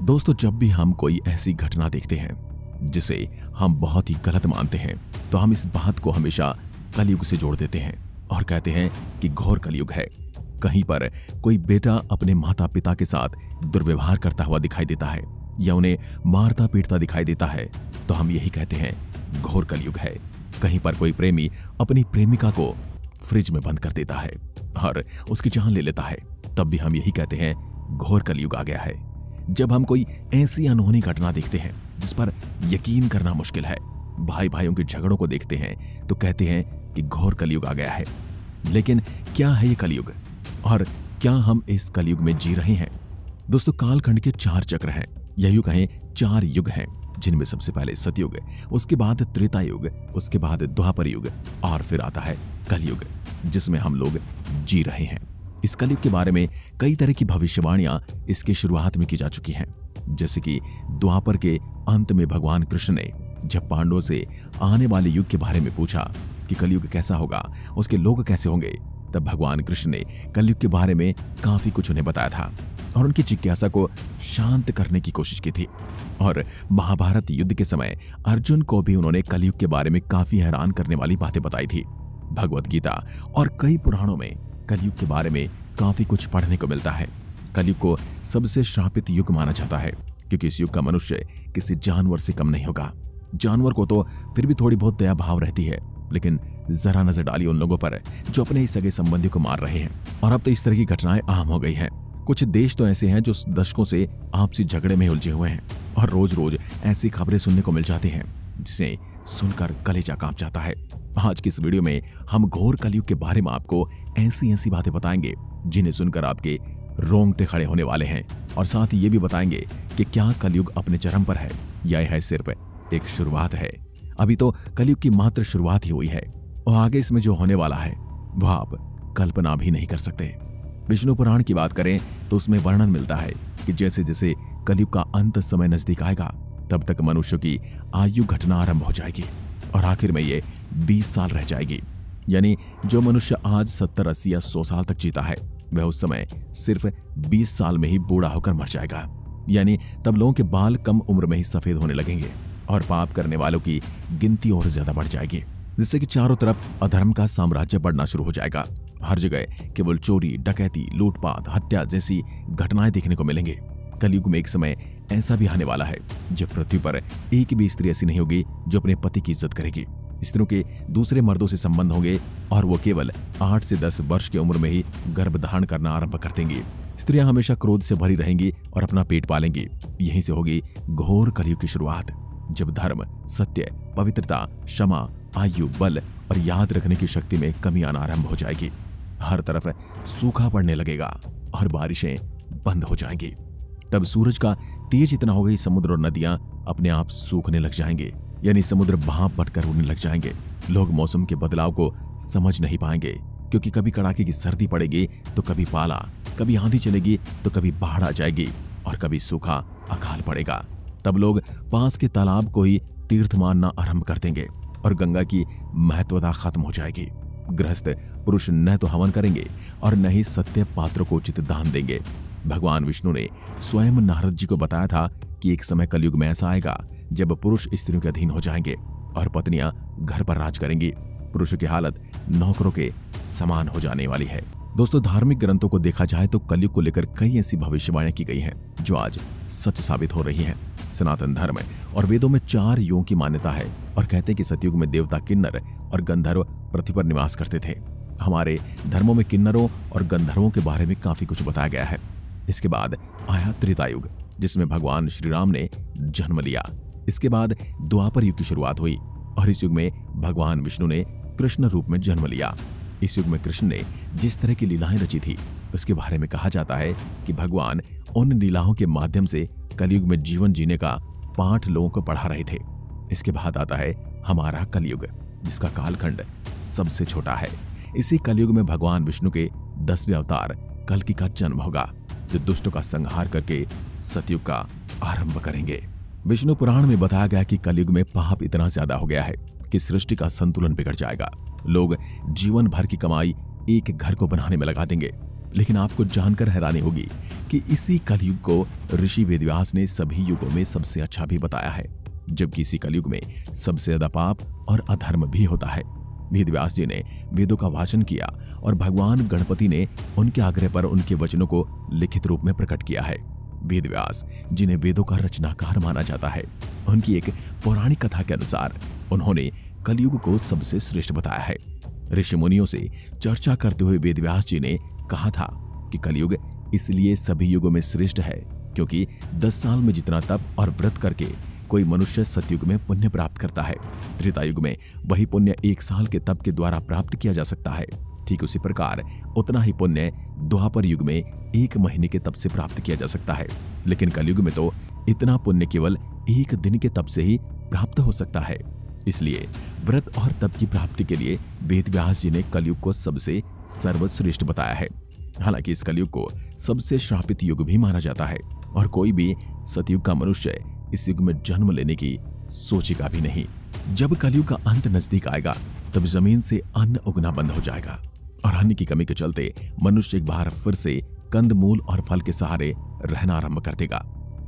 दोस्तों, जब भी हम कोई ऐसी घटना देखते हैं जिसे हम बहुत ही गलत मानते हैं, तो हम इस बात को हमेशा कलयुग से जोड़ देते हैं और कहते हैं कि घोर कलयुग है। कहीं पर कोई बेटा अपने माता पिता के साथ दुर्व्यवहार करता हुआ दिखाई देता है या उन्हें मारता पीटता दिखाई देता है, तो हम यही कहते हैं घोर कलयुग है। कहीं पर कोई प्रेमी अपनी प्रेमिका को फ्रिज में बंद कर देता है और उसकी जान ले लेता है, तब भी हम यही कहते हैं घोर कलयुग आ गया है। जब हम कोई ऐसी अनहोनी घटना देखते हैं जिस पर यकीन करना मुश्किल है, भाई भाइयों के झगड़ों को देखते हैं, तो कहते हैं कि घोर कलयुग आ गया है। लेकिन क्या है ये कलयुग और क्या हम इस कलयुग में जी रहे हैं? दोस्तों, कालखंड के 4 चक्र हैं या यूं कहें 4 युग हैं, जिनमें सबसे पहले सतयुग, उसके बाद त्रेता युग, उसके बाद द्वापर युग और फिर आता है कलयुग, जिसमें हम लोग जी रहे हैं। इस कलयुग के बारे में कई तरह की भविष्यवाणियां इसकी शुरुआत में की जा चुकी हैं। जैसे कि द्वापर के अंत में भगवान कृष्ण ने जब पांडवों से आने वाले युग के बारे में पूछा कि कलयुग कैसा होगा, उसके लोग कैसे होंगे, तब भगवान कृष्ण ने कलयुग के बारे में काफी कुछ उन्हें बताया था और उनकी जिज्ञासा को शांत करने की कोशिश की थी। और महाभारत युद्ध के समय अर्जुन को भी उन्होंने कलयुग के बारे में काफी हैरान करने वाली बातें बताई थी। भगवत गीता और कई पुराणों में कलयुग के बारे में काफी कुछ पढ़ने को मिलता है। कलयुग को सबसे श्रापित युग माना जाता है क्योंकि इस युग का मनुष्य किसी जानवर से कम नहीं होगा। जानवर को तो फिर भी थोड़ी बहुत दया भाव रहती है, लेकिन जरा नजर डाली उन लोगों पर जो अपने ही सगे संबंधी को मार रहे हैं। और अब तो इस तरह की घटनाएं आम हो गई हैं। कुछ देश तो ऐसे हैं जो दशकों से आपसी झगड़े में उलझे हुए हैं और रोज रोज ऐसी खबरें सुनने को मिल जाती हैं जिसे सुनकर कलेजा कांप जाता है। आज की इस वीडियो में हम घोर कलयुग के बारे में आपको ऐसी बातें बताएंगे जिन्हें सुनकर आपके रोंगटे खड़े होने वाले हैं, और साथ ही ये भी बताएंगे कि क्या कलयुग अपने चरम पर है या यह सिर्फ एक शुरुआत है। अभी तो कलयुग की मात्र शुरुआत ही हुई है और आगे इसमें जो होने वाला है वह आप कल्पना भी नहीं कर सकते। विष्णु पुराण की बात करें तो उसमें वर्णन मिलता है कि जैसे जैसे कलयुग का अंत समय नजदीक आएगा, तब तक मनुष्य की आयु घटना आरंभ हो जाएगी और आखिर में ये 20 साल रह जाएगी। यानी जो मनुष्य आज 70, 80 या 100 साल तक जीता है, वह उस समय सिर्फ 20 साल में ही बूढ़ा होकर मर जाएगा। यानी तब लोगों के बाल कम उम्र में ही सफेद होने लगेंगे और पाप करने वालों की गिनती और ज्यादा बढ़ जाएगी, जिससे कि चारों तरफ अधर्म का साम्राज्य बढ़ना शुरू हो जाएगा। हर जगह केवल चोरी, डकैती, लूटपाट, हत्या जैसी घटनाएं देखने को मिलेंगे। कलयुग में एक समय ऐसा भी आने वाला है जब पृथ्वी पर एक भी स्त्री ऐसी नहीं होगी जो अपने पति की इज्जत करेगी। स्त्रियों के दूसरे मर्दों से संबंध होंगे और वो केवल 8 से 10 वर्ष की उम्र में ही गर्भ धारण करना आरंभ कर देंगी। स्त्रियां हमेशा क्रोध से भरी रहेंगी और अपना पेट पालेंगी। यहीं से होगी घोर कलयुग की शुरुआत, जब धर्म, सत्य, पवित्रता, क्षमा, आयु, बल और याद रखने की शक्ति में कमी आना आरंभ हो जाएगी। हर तरफ सूखा पड़ने लगेगा और बारिशें बंद हो जाएंगी। तब सूरज का तेज इतना होगा कि समुद्र और नदियां अपने आप सूखने लग जाएंगे, यानी समुद्र भाप बनकर उड़ने लग जाएंगे। लोग मौसम के बदलाव को समझ नहीं पाएंगे क्योंकि कभी कड़ाके की सर्दी पड़ेगी तो कभी पाला, कभी आंधी चलेगी तो कभी बाढ़ आ जाएगी और कभी सूखा अकाल पड़ेगा। तब लोग पास के तालाब को ही तीर्थ मानना आरंभ कर देंगे और गंगा की महत्वता खत्म हो जाएगी। गृहस्थ पुरुष न तो हवन करेंगे और न ही सत्य पात्रों को उचित दान देंगे। भगवान विष्णु ने स्वयं नारद जी को बताया था कि एक समय कलयुग में ऐसा आएगा जब पुरुष स्त्रियों के अधीन हो जाएंगे और पत्नियां घर पर राज करेंगी। पुरुषों की हालत नौकरों के समान हो जाने वाली है। दोस्तों, धार्मिक ग्रंथों को देखा जाए तो कलयुग को लेकर कई ऐसी भविष्यवाणियां की गई हैं जो आज सच साबित हो रही हैं। सनातन धर्म और वेदों में 4 युगों की मान्यता है और कहते हैं कि सतयुग में देवता किन्नर और गंधर्व पृथ्वी पर निवास करते थे। हमारे धर्मों में किन्नरों और गंधर्वों के बारे में काफी कुछ बताया गया है। इसके बाद आया त्रेता युग, जिसमें भगवान श्री राम ने जन्म लिया। इसके बाद द्वापर युग की शुरुआत हुई और इस युग में भगवान विष्णु ने कृष्ण रूप में जन्म लिया। इस युग में कृष्ण ने जिस तरह की लीलाएं रची थी उसके बारे में कहा जाता है कि भगवान उन लीलाओं के माध्यम से कलयुग में जीवन जीने का पाठ लोगों को पढ़ा रहे थे। इसके बाद आता है हमारा कलयुग, जिसका कालखंड सबसे छोटा है। इसी कलयुग में भगवान विष्णु के 10वें अवतार कल्कि का जन्म होगा, जो दुष्टों का संहार करके सतयुग का आरंभ करेंगे। विष्णु पुराण में बताया गया कि कलयुग में पाप इतना ज्यादा हो गया है कि सृष्टि का संतुलन बिगड़ जाएगा। लोग जीवन भर की कमाई एक घर को बनाने में लगा देंगे। लेकिन आपको जानकर हैरानी होगी कि इसी कलयुग को ऋषि वेदव्यास ने सभी युगों में सबसे अच्छा भी बताया है, जबकि इसी कलयुग में सबसे ज्यादा पाप और अधर्म भी होता है। वेदव्यास जी ने वेदों का वाचन किया और भगवान गणपति ने उनके आग्रह पर उनके वचनों को लिखित रूप में प्रकट किया है। वेदव्यास जिन्हें वेदों का रचनाकार माना जाता है, उनकी एक पौराणिक कथा के अनुसार उन्होंने कलयुग को सबसे श्रेष्ठ बताया है। ऋषि मुनियों से चर्चा करते हुए वेदव्यास जी ने कहा था कि कलयुग इसलिए सभी युगों में श्रेष्ठ है क्योंकि 10 साल में जितना तप और व्रत करके कोई मनुष्य सतयुग में पुण्य प्राप्त करता है, त्रेता युग में वही पुण्य 1 साल के तप के द्वारा प्राप्त किया जा सकता है। ठीक उसी प्रकार उतना ही पुण्य द्वापर युग में 1 महीने के तप से प्राप्त किया जा सकता है, लेकिन कलयुग में तो इतना पुण्य केवल 1 दिन के तप से ही प्राप्त हो सकता है। इसलिए व्रत और तप की प्राप्ति के लिए वेदव्यास जी ने कलयुग को सबसे सर्वश्रेष्ठ बताया है। हालांकि इस कलयुग को सबसे श्रापित युग भी माना जाता है और कोई भी सतयुग का मनुष्य इस युग में जन्म लेने की सोचेगा भी नहीं। जब कलयुग का अंत नजदीक आएगा तब जमीन से अन्न उगना बंद हो जाएगा और अन्न की कमी के चलते मनुष्य एक बार फिर से कंद मूल और फल के सहारे रहना आरंभ कर देगा।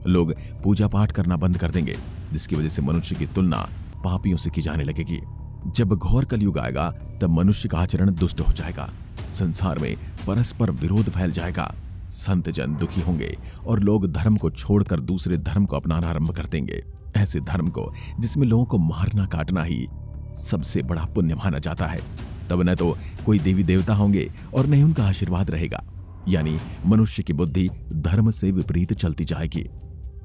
लोग पूजा पाठ करना बंद कर देंगे, जिसकी वजह से मनुष्य की तुलना पापियों से की जाने लगेगी। जब घोर कलयुग आएगा तब मनुष्य का आचरण दुष्ट हो जाएगा, संसार में परस्पर विरोध फैल जाएगा, संत जन दुखी होंगे और लोग धर्म को छोड़कर दूसरे धर्म को अपनाना आरंभ कर देंगे। ऐसे धर्म को जिसमें लोगों को मारना काटना ही सबसे बड़ा पुण्य माना जाता है, तब न तो कोई देवी देवता होंगे और न ही उनका आशीर्वाद रहेगा, यानी मनुष्य की बुद्धि धर्म से विपरीत चलती जाएगी।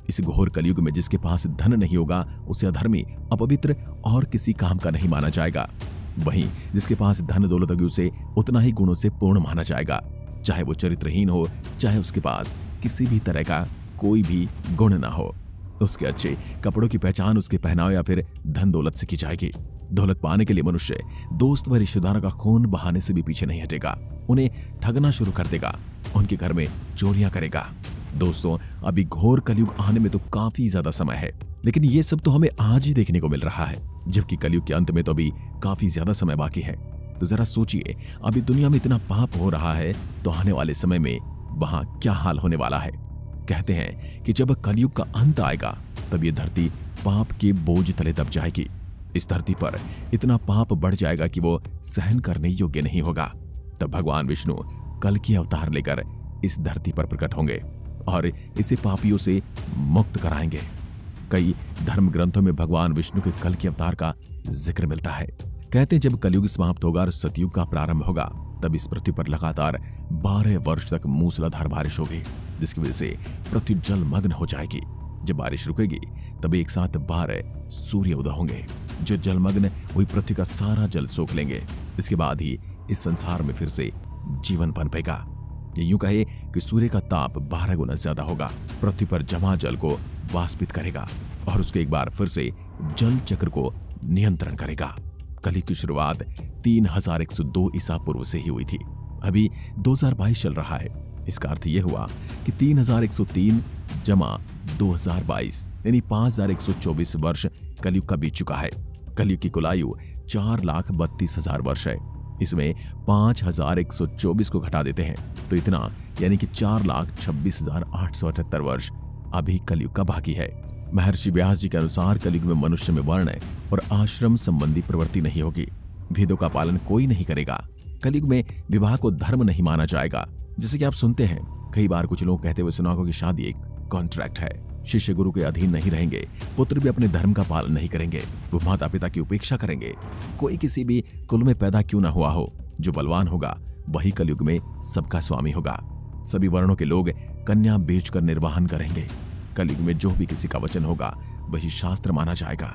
इस घोर कलयुग में जिसके पास धन नहीं होगा उसे अधर्मी, अपवित्र और किसी काम का नहीं माना जाएगा। वहीं जिसके पास धन दौलत होगी उसे उतना ही गुणों से पूर्ण माना जाएगा, चाहे वो चरित्रहीन हो, चाहे उसके पास किसी भी तरह का कोई भी गुण ना हो। उसके अच्छे कपड़ों की पहचान उसके पहनावे या फिर धन दौलत से की जाएगी। दौलत पाने के लिए मनुष्य दोस्त व रिश्तेदारों का खून बहाने से भी पीछे नहीं हटेगा, उन्हें ठगना शुरू कर देगा, उनके घर में चोरियां करेगा। दोस्तों, अभी घोर कलयुग आने में तो काफी ज्यादा समय है, लेकिन ये सब तो हमें आज ही देखने को मिल रहा है, जबकि कलयुग के अंत में तो अभी काफी ज्यादा समय बाकी है। तो जरा सोचिए, अभी दुनिया में इतना पाप हो रहा है तो आने वाले समय में वहां क्या हाल होने वाला है। कहते हैं कि जब कलयुग का अंत आएगा तब ये धरती पाप के बोझ तले दब जाएगी। इस धरती पर इतना पाप बढ़ जाएगा कि वो सहन करने योग्य नहीं होगा। तब भगवान विष्णु कल की अवतार लेकर इस धरती पर प्रकट होंगे और इसे पापियों से मुक्त कराएंगे। कई धर्म ग्रंथों में भगवान विष्णु के कल के अवतार का जिक्र मिलता है। कहते हैं जब कलयुग समाप्त होगा और सतयुग का प्रारंभ होगा तब इस पृथ्वी पर लगातार 12 वर्ष तक मूसलाधार बारिश होगी, जिसकी वजह से पृथ्वी जलमग्न हो जाएगी। जब बारिश रुकेगी तब एक साथ 12 सूर्य उदय होंगे जो जलमग्न हुई पृथ्वी का सारा जल सोख लेंगे। इसके बाद ही इस संसार में फिर से जीवन पनपेगा। ये यूं कहे कि सूर्य का ताप 12 गुना ज्यादा होगा, पृथ्वी पर जमा जल को वाष्पित करेगा और उसके एक बार फिर से जल चक्र को नियंत्रण करेगा। कलयुग की शुरुआत 3102 ईसा पूर्व से ही हुई थी। अभी 2022 चल रहा है। इसका अर्थ यह हुआ कि 3103 जमा 2022 यानी 5124 वर्ष कलयुग का बीत चुका है। कलयुग की कुल आयु 4,32,000 वर्ष है। इसमें 5,124 को घटा देते हैं तो इतना यानी कि 4,26,878 वर्ष अभी कलयुग का बाकी है। महर्षि व्यास जी के अनुसार कलयुग में मनुष्य में वर्ण और आश्रम संबंधी प्रवृत्ति नहीं होगी, वेदों का पालन कोई नहीं करेगा। कलयुग में विवाह को धर्म नहीं माना जाएगा। जैसे कि आप सुनते हैं, कई बार कुछ लोग कहते हुए सुना होगा कि शादी एक कॉन्ट्रैक्ट है। शिष्य गुरु के अधीन नहीं रहेंगे, पुत्र भी अपने धर्म का पालन नहीं करेंगे, वो माता पिता की उपेक्षा करेंगे। कोई किसी भी कुल में पैदा क्यों ना हुआ हो, जो बलवान होगा वही कलयुग में सबका स्वामी होगा। सभी वर्णों के लोग कन्या बेचकर निर्वाहन करेंगे। कलयुग में जो भी किसी का वचन होगा वही शास्त्र माना जाएगा।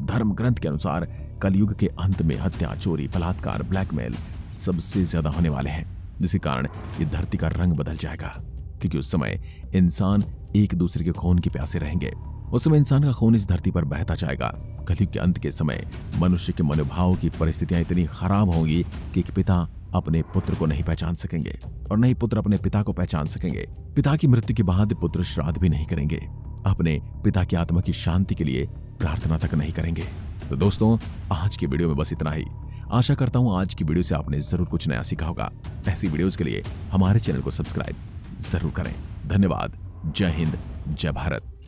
धर्म ग्रंथ के अनुसार कलयुग के अंत में हत्या, चोरी, बलात्कार, ब्लैकमेल सबसे ज्यादा होने वाले हैं, जिसके कारण ये धरती का रंग बदल जाएगा, क्योंकि उस समय इंसान एक दूसरे के खून के प्यासे रहेंगे। उस समय इंसान का खून इस धरती पर बहता जाएगा। कलयुग के अंत के समय मनुष्य के मनोभाव की परिस्थितियां इतनी खराब होंगी कि एक पिता अपने पुत्र को नहीं पहचान सकेंगे और न ही पुत्र अपने पिता को पहचान सकेंगे। पिता की मृत्यु के बाद पुत्र श्राद्ध भी नहीं करेंगे, अपने पिता की आत्मा की शांति के लिए प्रार्थना तक नहीं करेंगे। तो दोस्तों, आज की वीडियो में बस इतना ही। आशा करता हूं आज की वीडियो से आपने जरूर कुछ नया सीखा होगा। ऐसी वीडियोस के लिए हमारे चैनल को सब्सक्राइब जरूर करें। धन्यवाद। जय हिंद, जय भारत।